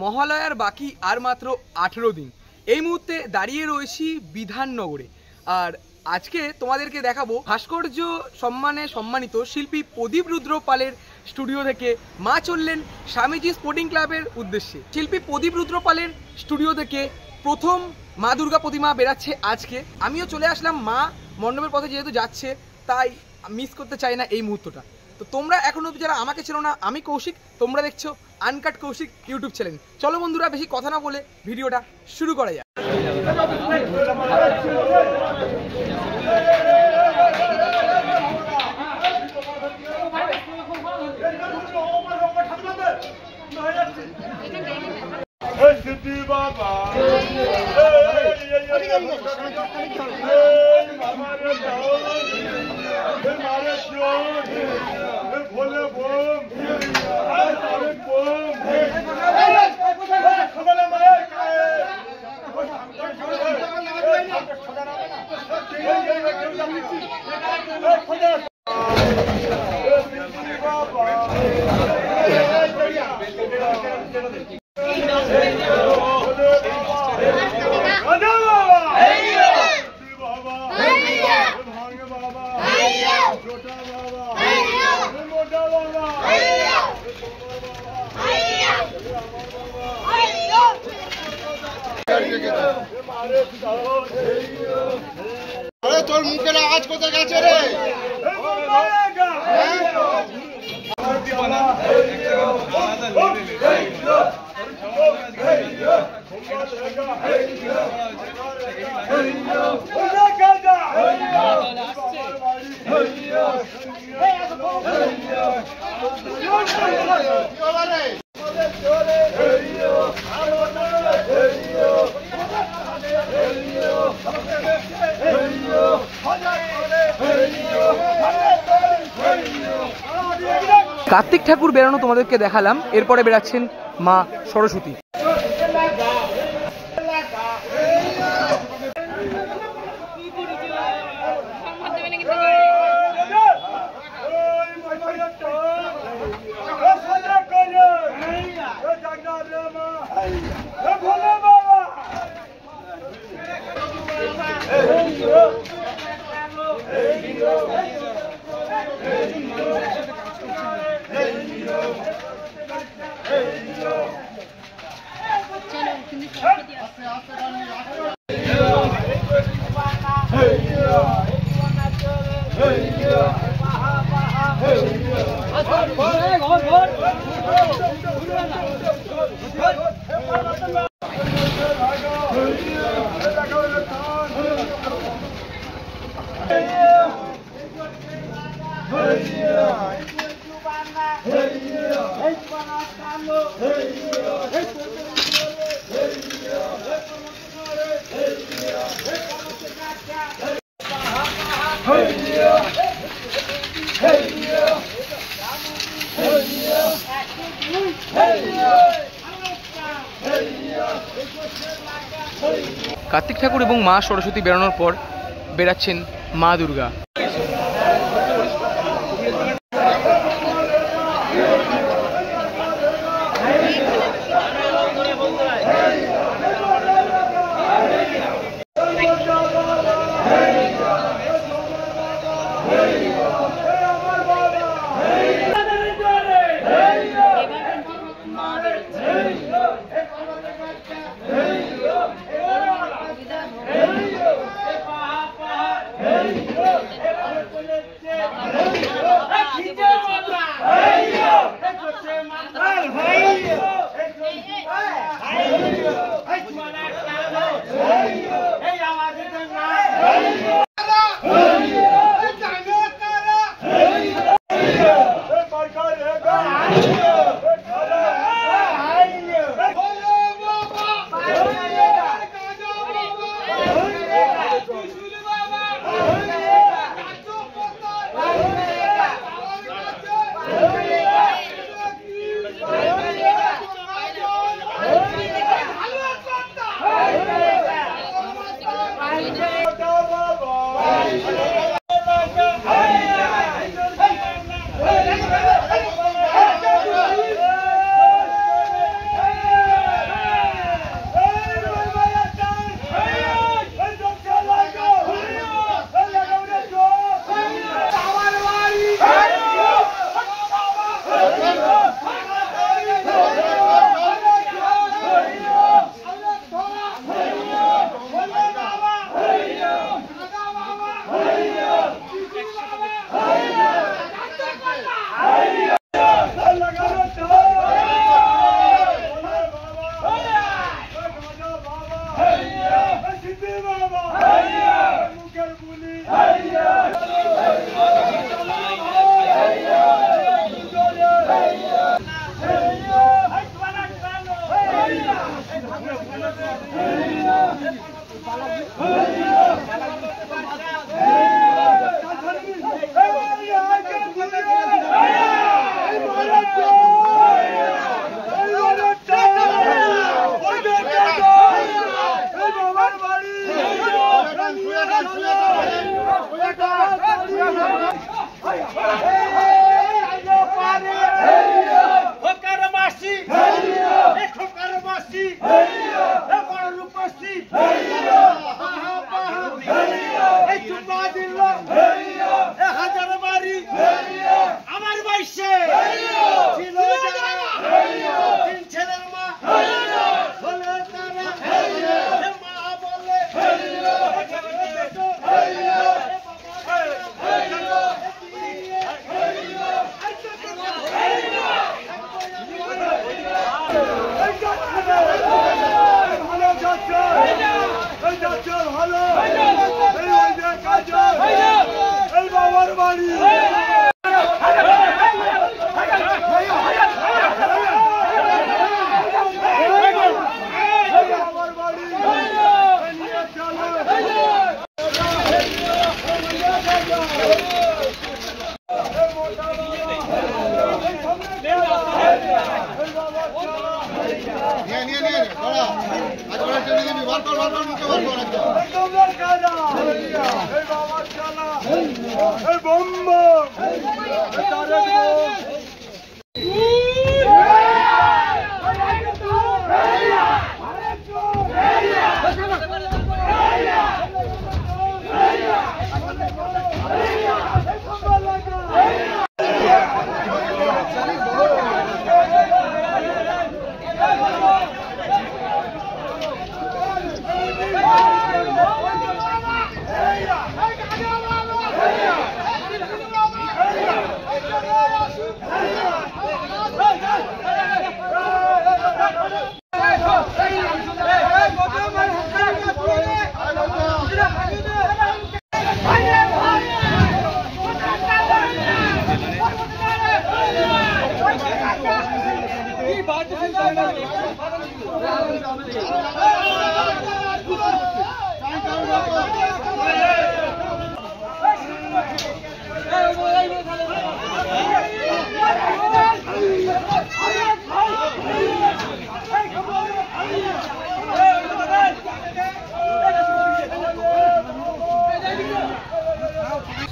মহালয়ার বাকি আর মাত্র 18 দিন। এই মুহূর্তে দাঁড়িয়ে রয়েছি বিধাননগরে, আর আজকে তোমাদেরকে দেখাবো ভাস্কর্য সম্মানে সম্মানিত শিল্পী প্রদীপ রুদ্র পালের স্টুডিও থেকে মা চললেন স্বামীজি স্পোর্টিং ক্লাবের উদ্দেশ্যে। শিল্পী প্রদীপ রুদ্র পালের স্টুডিও থেকে প্রথম মা দুর্গা প্রতিমা বেরাচ্ছে আজকে। আমিও চলে আসলাম মা মণ্ডপের পথে, যেহেতু যাচ্ছে তাই মিস করতে চাই না এই মুহূর্তটা। তো তোমরা এখনো যারা আমাকে চেনো না, আমি কৌশিক, তোমরা দেখছো আনকাট কৌশিক ইউটিউব চ্যানেল। চলো বন্ধুরা, বেশি কথা না বলে ভিডিওটা শুরু করা যাক। তোর মুখের আওয়াজ কোথায় গেছে রে? কার্তিক ঠাকুর বেরানো তোমাদেরকে দেখালাম, এরপরে বেরাচ্ছেন মা সরস্বতী। কার্তিক ঠাকুর এবং মা সরস্বতী বেরোনোর পর বেরাচ্ছেন মা দুর্গা।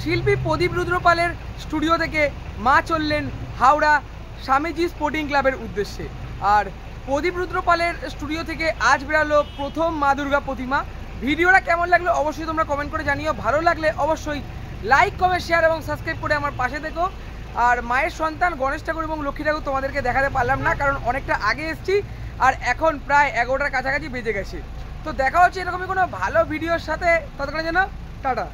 শিল্পী প্রদীপ রুদ্র পালের স্টুডিও থেকে মা চললেন হাওড়া স্বামীজি স্পোর্টিং ক্লাবের উদ্দেশ্যে। আর প্রদীপ রুদ্র পালের স্টুডিও থেকে আজ বেরালো প্রথম মা দুর্গা প্রতিমা। ভিডিওটা কেমন লাগলো অবশ্যই তোমরা কমেন্ট করে জানিও। ভালো লাগলে অবশ্যই লাইক কমেন্ট শেয়ার এবং সাবস্ক্রাইব করে আমার পাশে থেকো। আর মায়ের সন্তান গণেশ ঠাকুর এবং লক্ষ্মী ঠাকুর তোমাদেরকে দেখাতে পারলাম না, কারণ অনেকটা আগে এসেছি আর এখন প্রায় 11টার কাছাকাছি বেজে গেছে। তো দেখা হচ্ছে এরকমই কোনো ভালো ভিডিওর সাথে, ততক্ষণের জন্য টাটা।